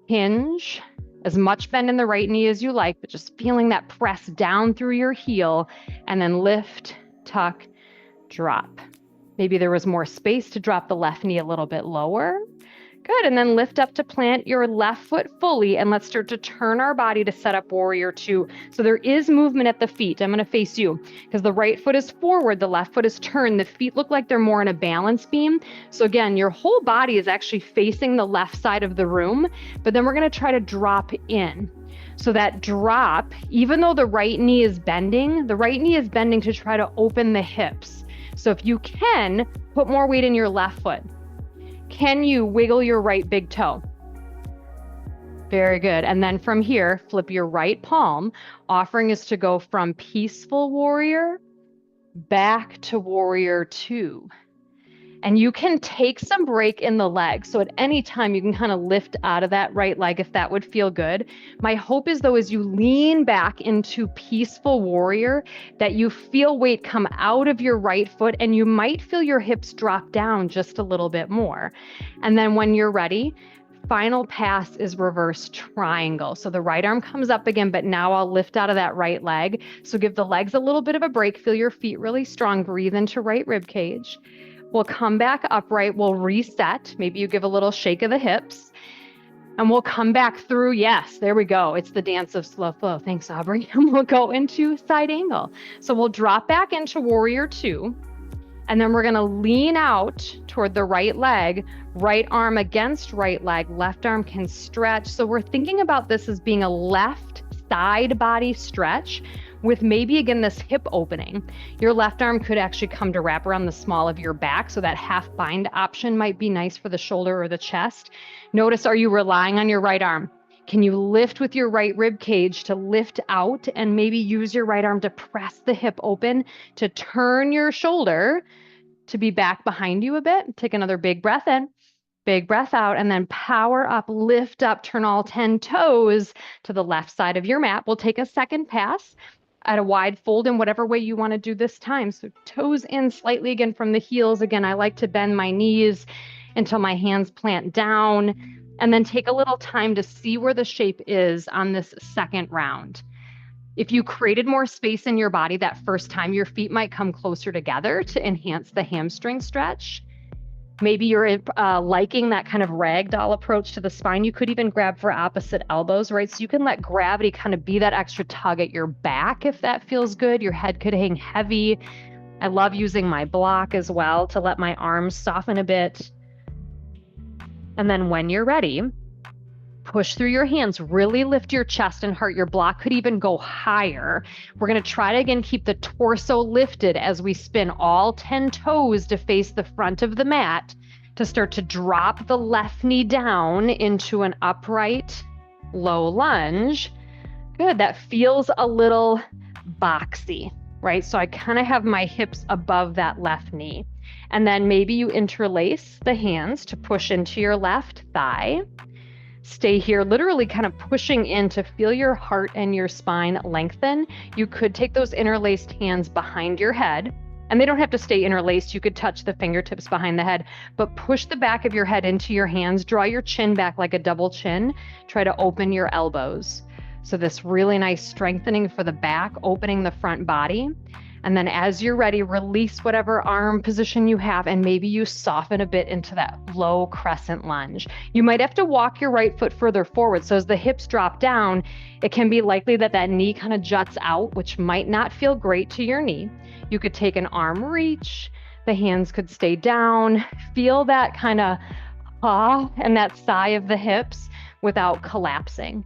hinge, as much bend in the right knee as you like, but just feeling that press down through your heel, and then lift, tuck, drop. Maybe there was more space to drop the left knee a little bit lower. Good. And then lift up to plant your left foot fully, and let's start to turn our body to set up warrior 2. So there is movement at the feet. I'm going to face you because the right foot is forward, the left foot is turned. The feet look like they're more in a balance beam. So again, your whole body is actually facing the left side of the room, but then we're going to try to drop in. So that drop, even though the right knee is bending to try to open the hips. So if you can, put more weight in your left foot. Can you wiggle your right big toe? Very good. And then from here, flip your right palm. Offering is to go from peaceful warrior back to warrior 2. And you can take some break in the leg. So at any time you can kind of lift out of that right leg if that would feel good. My hope is though, as you lean back into peaceful warrior, that you feel weight come out of your right foot and you might feel your hips drop down just a little bit more. And then when you're ready, final pass is reverse triangle. So the right arm comes up again, but now I'll lift out of that right leg. So give the legs a little bit of a break. Feel your feet really strong. Breathe into right rib cage. We'll come back upright. We'll reset. Maybe you give a little shake of the hips. And we'll come back through. Yes, there we go. It's the dance of slow flow. Thanks, Aubrey. And we'll go into side angle. So we'll drop back into warrior 2. And then we're going to lean out toward the right leg, right arm against right leg, left arm can stretch. So we're thinking about this as being a left side body stretch with maybe again this hip opening. Your left arm could actually come to wrap around the small of your back, so that half bind option might be nice for the shoulder or the chest. Notice, are you relying on your right arm? Can you lift with your right rib cage to lift out and maybe use your right arm to press the hip open to turn your shoulder to be back behind you a bit? Take another big breath in. Big breath out, and then power up, lift up, turn all 10 toes to the left side of your mat. We'll take a second pass at a wide fold in whatever way you want to do this time. So toes in slightly again from the heels. Again, I like to bend my knees until my hands plant down, and then take a little time to see where the shape is on this second round. If you created more space in your body that first time, your feet might come closer together to enhance the hamstring stretch. Maybe you're liking that kind of ragdoll approach to the spine. You could even grab for opposite elbows, right? So you can let gravity kind of be that extra tug at your back if that feels good. Your head could hang heavy. I love using my block as well to let my arms soften a bit. And then when you're ready, push through your hands, really lift your chest and heart. Your block could even go higher. We're going to try to again keep the torso lifted as we spin all 10 toes to face the front of the mat to start to drop the left knee down into an upright low lunge. Good. That feels a little boxy, right? So I kind of have my hips above that left knee. And then maybe you interlace the hands to push into your left thigh. Stay here, literally kind of pushing in to feel your heart and your spine lengthen. You could take those interlaced hands behind your head, and they don't have to stay interlaced. You could touch the fingertips behind the head, but push the back of your head into your hands. Draw your chin back like a double chin. Try to open your elbows. So this really nice strengthening for the back, opening the front body. And then as you're ready, release whatever arm position you have, and maybe you soften a bit into that low crescent lunge. You might have to walk your right foot further forward. So as the hips drop down, it can be likely that that knee kind of juts out, which might not feel great to your knee. You could take an arm reach. The hands could stay down. Feel that kind of and that sigh of the hips without collapsing.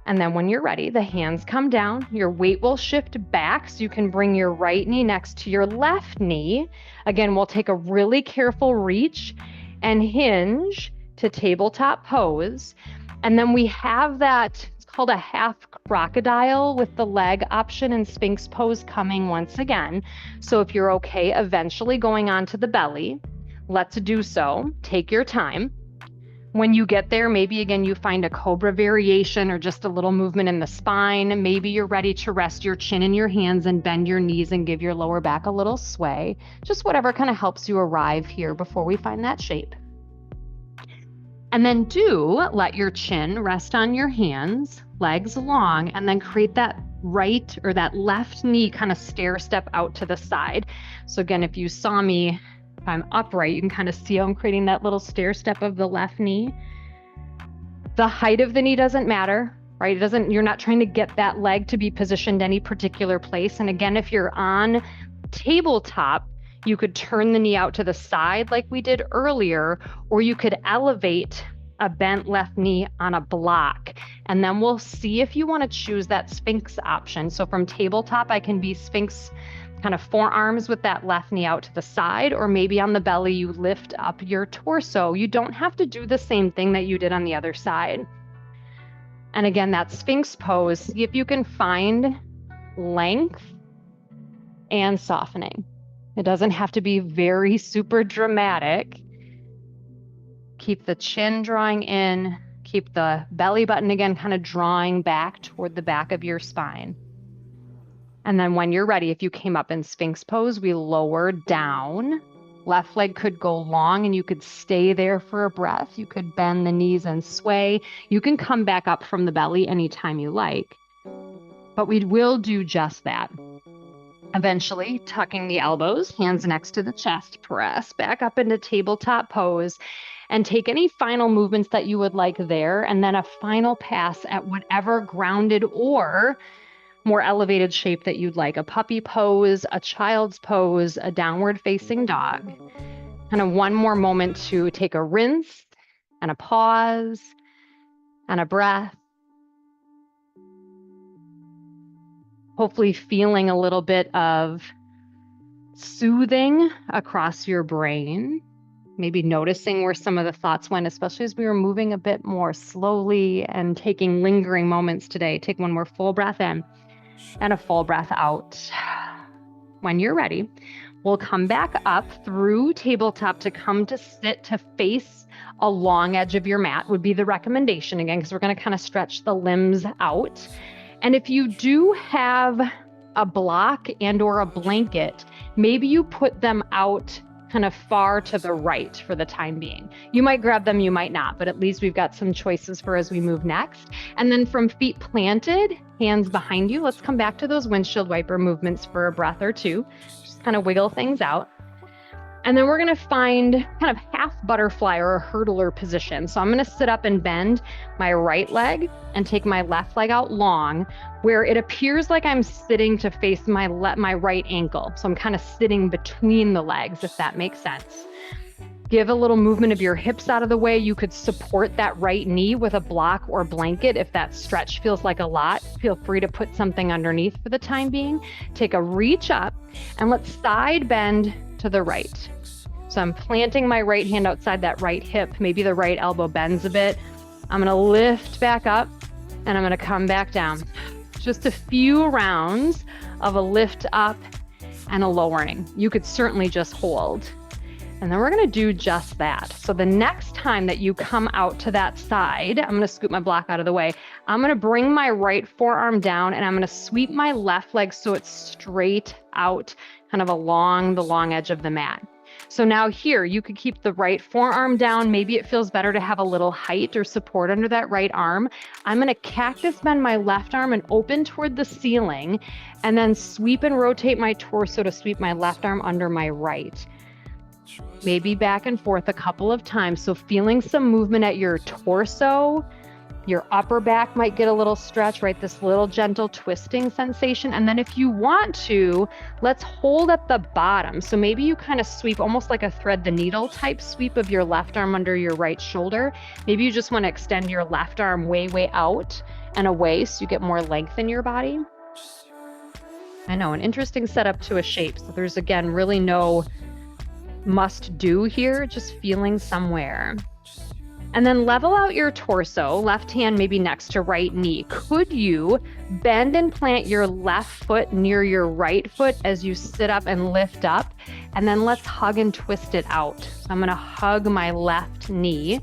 And then when you're ready, the hands come down, your weight will shift back so you can bring your right knee next to your left knee. Again, we'll take a really careful reach and hinge to tabletop pose. And then we have that, it's called a half crocodile with the leg option and Sphinx pose coming once again. So if you're okay eventually going onto the belly, let's do so. Take your time. When you get there, maybe again, you find a cobra variation or just a little movement in the spine. Maybe you're ready to rest your chin in your hands and bend your knees and give your lower back a little sway. Just whatever kind of helps you arrive here before we find that shape. And then do let your chin rest on your hands, legs long, and then create that right or that left knee kind of stair step out to the side. So again, if you saw me, if I'm upright, you can kind of see how I'm creating that little stair step of the left knee. The height of the knee doesn't matter, right? You're not trying to get that leg to be positioned any particular place. And again, if you're on tabletop, you could turn the knee out to the side like we did earlier, or you could elevate a bent left knee on a block. And then we'll see if you want to choose that Sphinx option. So from tabletop, I can be Sphinx kind of forearms with that left knee out to the side, or maybe on the belly, you lift up your torso. You don't have to do the same thing that you did on the other side. And again, that Sphinx pose, see if you can find length and softening. It doesn't have to be very super dramatic. Keep the chin drawing in, keep the belly button again kind of drawing back toward the back of your spine. And then when you're ready, if you came up in Sphinx pose, we lower down. Left leg could go long and you could stay there for a breath. You could bend the knees and sway. You can come back up from the belly anytime you like. But we will do just that. Eventually, tucking the elbows, hands next to the chest, press back up into tabletop pose and take any final movements that you would like there. And then a final pass at whatever grounded or more elevated shape that you'd like, a puppy pose, a child's pose, a downward facing dog. Kind of one more moment to take a rinse and a pause and a breath. hopefully feeling a little bit of soothing across your brain. Maybe noticing where some of the thoughts went, especially as we were moving a bit more slowly and taking lingering moments today. Take one more full breath in and a full breath out. When you're ready, we'll come back up through tabletop to come to sit to face a long edge of your mat would be the recommendation again, because we're going to kind of stretch the limbs out. And if you do have a block and or a blanket, maybe you put them out kind of far to the right for the time being. You might grab them, you might not, but at least we've got some choices for as we move next. And then from feet planted, hands behind you, let's come back to those windshield wiper movements for a breath or two. Just kind of wiggle things out. And then we're going to find kind of half butterfly or a hurdler position. So I'm going to sit up and bend my right leg and take my left leg out long, where it appears like I'm sitting to face my right ankle. So I'm kind of sitting between the legs, if that makes sense. Give a little movement of your hips out of the way. You could support that right knee with a block or blanket. If that stretch feels like a lot, feel free to put something underneath for the time being. Take a reach up and let's side bend to the right. So I'm planting my right hand outside that right hip. Maybe the right elbow bends a bit. I'm going to lift back up and I'm going to come back down. Just a few rounds of a lift up and a lowering. You could certainly just hold. And then we're going to do just that. So the next time that you come out to that side, I'm going to scoot my block out of the way. I'm going to bring my right forearm down and I'm going to sweep my left leg so it's straight out, kind of along the long edge of the mat. So now here, you could keep the right forearm down. Maybe it feels better to have a little height or support under that right arm. I'm going to cactus bend my left arm and open toward the ceiling, and then sweep and rotate my torso to sweep my left arm under my right. Maybe back and forth a couple of times. So feeling some movement at your torso, your upper back might get a little stretch, right? This little gentle twisting sensation. And then if you want to, let's hold at the bottom. So maybe you kind of sweep almost like a thread the needle type sweep of your left arm under your right shoulder. Maybe you just want to extend your left arm way, way out and away so you get more length in your body. I know, an interesting setup to a shape. So there's, again, really no must do here, just feeling somewhere. And then level out your torso, left hand maybe next to right knee. Could you bend and plant your left foot near your right foot as you sit up and lift up? And then let's hug and twist it out. So I'm going to hug my left knee.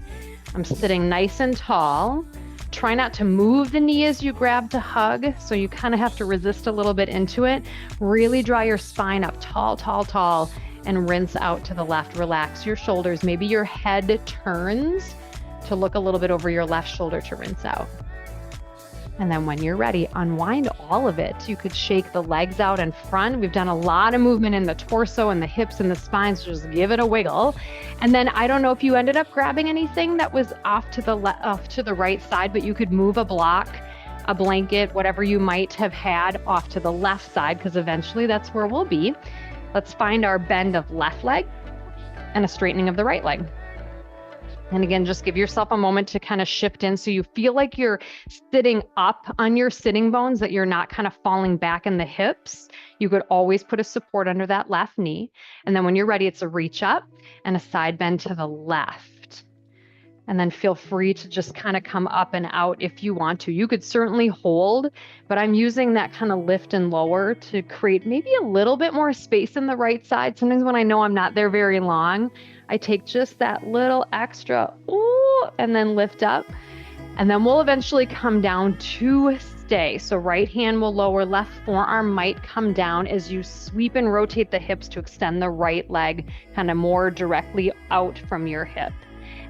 I'm sitting nice and tall. Try not to move the knee as you grab to hug. So you kind of have to resist a little bit into it. Really draw your spine up tall, tall, tall, and rinse out to the left. Relax your shoulders. Maybe your head turns to look a little bit over your left shoulder to rinse out. And then when you're ready, unwind all of it. You could shake the legs out in front. We've done a lot of movement in the torso and the hips and the spine, so just give it a wiggle. And then I don't know if you ended up grabbing anything that was off to the right side, but you could move a block, a blanket, whatever you might have had off to the left side, because eventually that's where we'll be. Let's find our bend of left leg and a straightening of the right leg. And again, just give yourself a moment to kind of shift in so you feel like you're sitting up on your sitting bones, that you're not kind of falling back in the hips. You could always put a support under that left knee. And then when you're ready, it's a reach up and a side bend to the left. And then feel free to just kind of come up and out if you want to. You could certainly hold, but I'm using that kind of lift and lower to create maybe a little bit more space in the right side. Sometimes when I know I'm not there very long, I take just that little extra, ooh, and then lift up. And then we'll eventually come down to stay. So right hand will lower, left forearm might come down as you sweep and rotate the hips to extend the right leg kind of more directly out from your hip.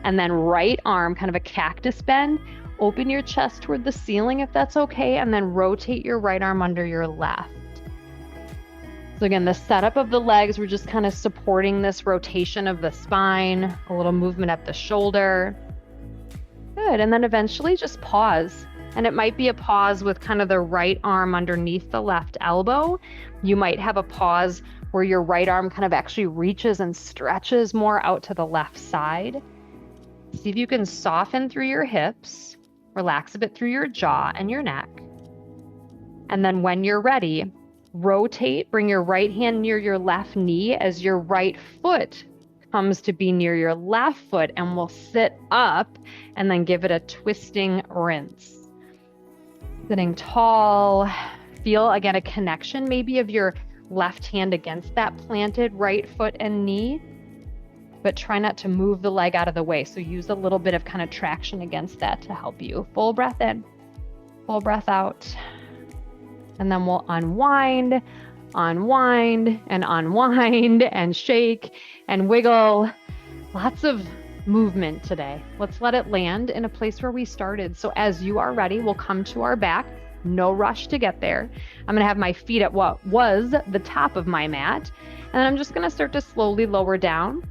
And then right arm, kind of a cactus bend, open your chest toward the ceiling if that's okay, and then rotate your right arm under your left. So again, the setup of the legs, we're just kind of supporting this rotation of the spine, a little movement up the shoulder. Good, and then eventually just pause. And it might be a pause with kind of the right arm underneath the left elbow. You might have a pause where your right arm kind of actually reaches and stretches more out to the left side. See if you can soften through your hips, relax a bit through your jaw and your neck. And then when you're ready, rotate, bring your right hand near your left knee as your right foot comes to be near your left foot, and we'll sit up and then give it a twisting rinse. Sitting tall, feel again a connection maybe of your left hand against that planted right foot and knee, but try not to move the leg out of the way. So use a little bit of kind of traction against that to help you. Full breath in, full breath out. And then we'll unwind, unwind, and unwind, and shake and wiggle. Lots of movement today. Let's let it land in a place where we started. So as you are ready, we'll come to our back. No rush to get there. I'm going to have my feet at what was the top of my mat. And I'm just going to start to slowly lower down.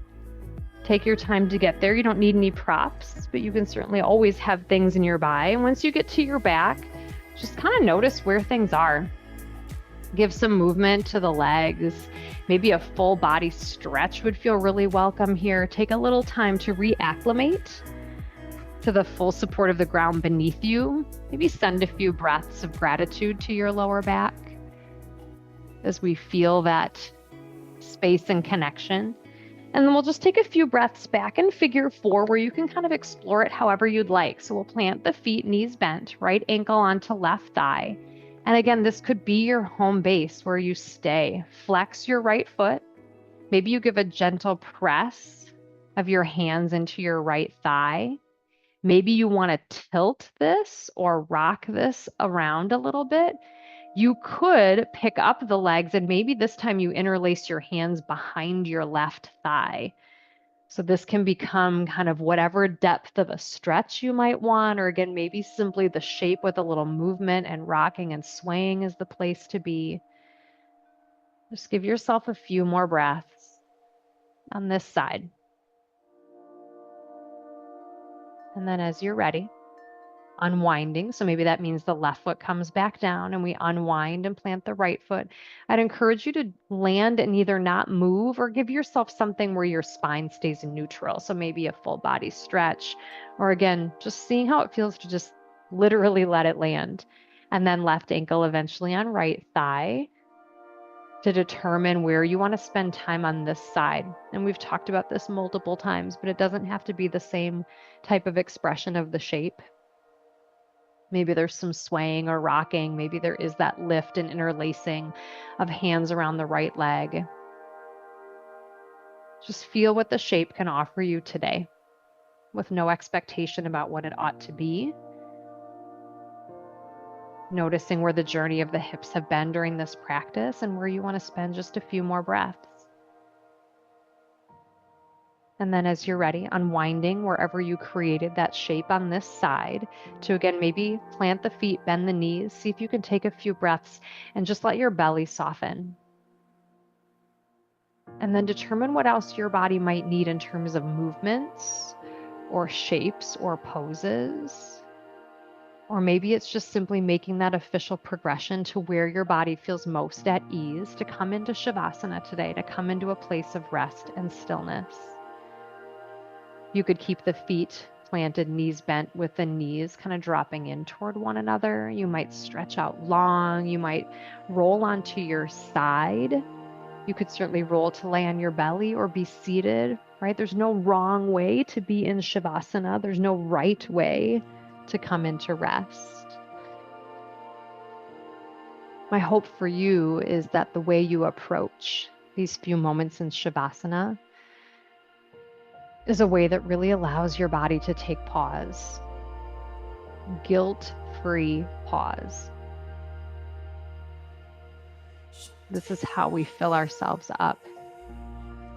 Take your time to get there. You don't need any props, but you can certainly always have things nearby. And once you get to your back, just kind of notice where things are. Give some movement to the legs. Maybe a full body stretch would feel really welcome here. Take a little time to reacclimate to the full support of the ground beneath you. Maybe send a few breaths of gratitude to your lower back as we feel that space and connection. And then we'll just take a few breaths back in figure 4 where you can kind of explore it however you'd like. So we'll plant the feet, knees bent, right ankle onto left thigh. And again, this could be your home base where you stay. Flex your right foot. Maybe you give a gentle press of your hands into your right thigh. Maybe you want to tilt this or rock this around a little bit. You could pick up the legs and maybe this time you interlace your hands behind your left thigh. So this can become kind of whatever depth of a stretch you might want, or again, maybe simply the shape with a little movement and rocking and swaying is the place to be. Just give yourself a few more breaths on this side. And then as you're ready, unwinding. So maybe that means the left foot comes back down and we unwind and plant the right foot. I'd encourage you to land and either not move or give yourself something where your spine stays in neutral. So maybe a full body stretch, or again, just seeing how it feels to just literally let it land. And then left ankle eventually on right thigh to determine where you want to spend time on this side. And we've talked about this multiple times, but it doesn't have to be the same type of expression of the shape. Maybe there's some swaying or rocking. Maybe there is that lift and interlacing of hands around the right leg. Just feel what the shape can offer you today with no expectation about what it ought to be. Noticing where the journey of the hips have been during this practice and where you want to spend just a few more breaths. And then as you're ready, unwinding wherever you created that shape on this side to again, maybe plant the feet, bend the knees, see if you can take a few breaths and just let your belly soften. And then determine what else your body might need in terms of movements or shapes or poses. Or maybe it's just simply making that official progression to where your body feels most at ease to come into Shavasana today, to come into a place of rest and stillness. You could keep the feet planted, knees bent with the knees kind of dropping in toward one another. You might stretch out long. You might roll onto your side. You could certainly roll to lay on your belly or be seated, right? There's no wrong way to be in Shavasana. There's no right way to come into rest. My hope for you is that the way you approach these few moments in Shavasana is a way that really allows your body to take pause. Guilt-free pause. This is how we fill ourselves up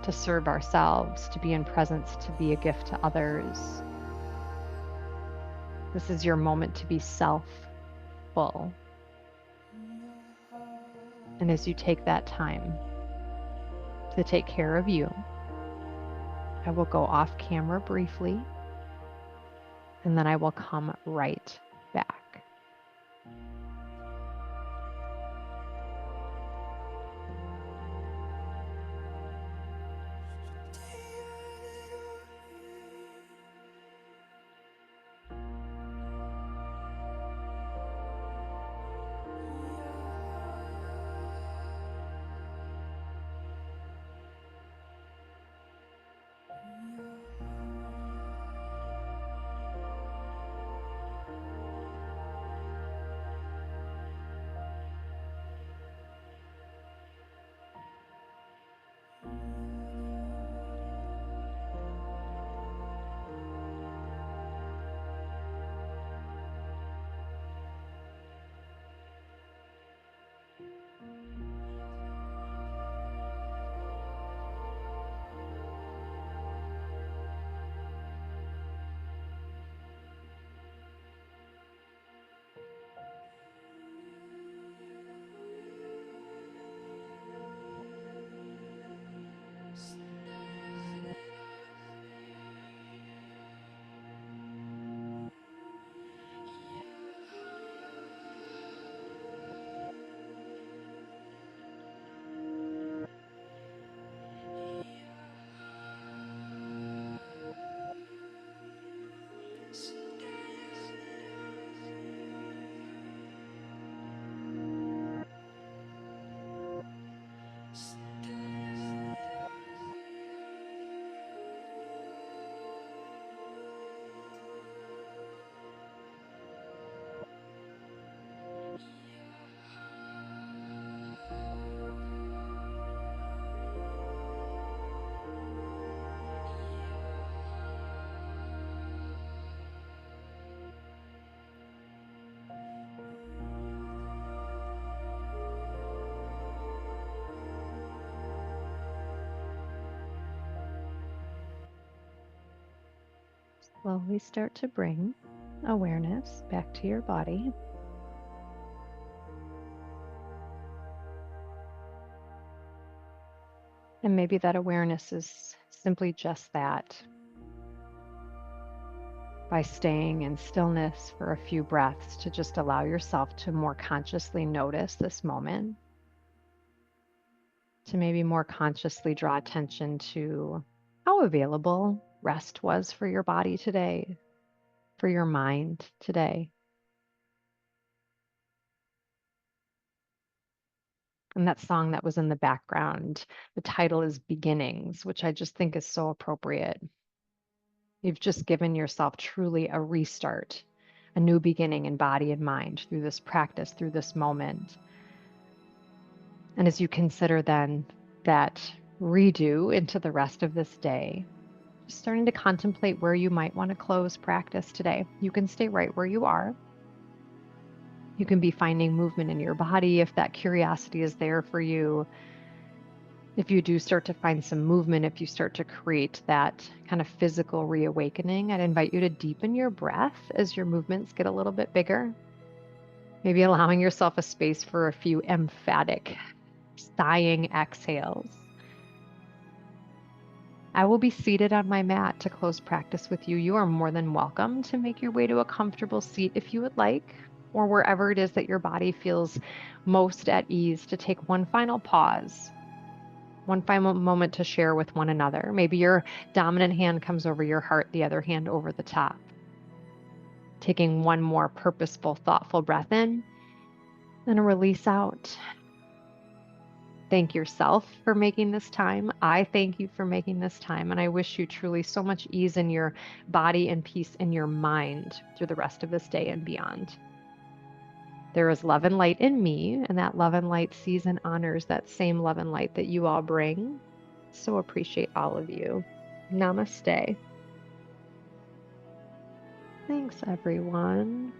to serve ourselves, to be in presence, to be a gift to others. This is your moment to be self-full. And as you take that time to take care of you, I will go off camera briefly, and then I will come right back. slowly start to bring awareness back to your body. And maybe that awareness is simply just that, by staying in stillness for a few breaths to just allow yourself to more consciously notice this moment, to maybe more consciously draw attention to how available rest was for your body today, for your mind today. And that song that was in the background, the title is Beginnings, which I just think is so appropriate. You've just given yourself truly a restart, a new beginning in body and mind through this practice, through this moment. And as you consider then that redo into the rest of this day, just starting to contemplate where you might want to close practice today. You can stay right where you are. You can be finding movement in your body if that curiosity is there for you. If you do start to find some movement, if you start to create that kind of physical reawakening, I'd invite you to deepen your breath as your movements get a little bit bigger. Maybe allowing yourself a space for a few emphatic, sighing exhales. I will be seated on my mat to close practice with you. You are more than welcome to make your way to a comfortable seat if you would like, or wherever it is that your body feels most at ease to take one final pause, one final moment to share with one another. Maybe your dominant hand comes over your heart, the other hand over the top. Taking one more purposeful, thoughtful breath in and a release out. Thank yourself for making this time. I thank you for making this time. And I wish you truly so much ease in your body and peace in your mind through the rest of this day and beyond. There is love and light in me, and that love and light sees and honors that same love and light that you all bring. So appreciate all of you. Namaste. Thanks, everyone.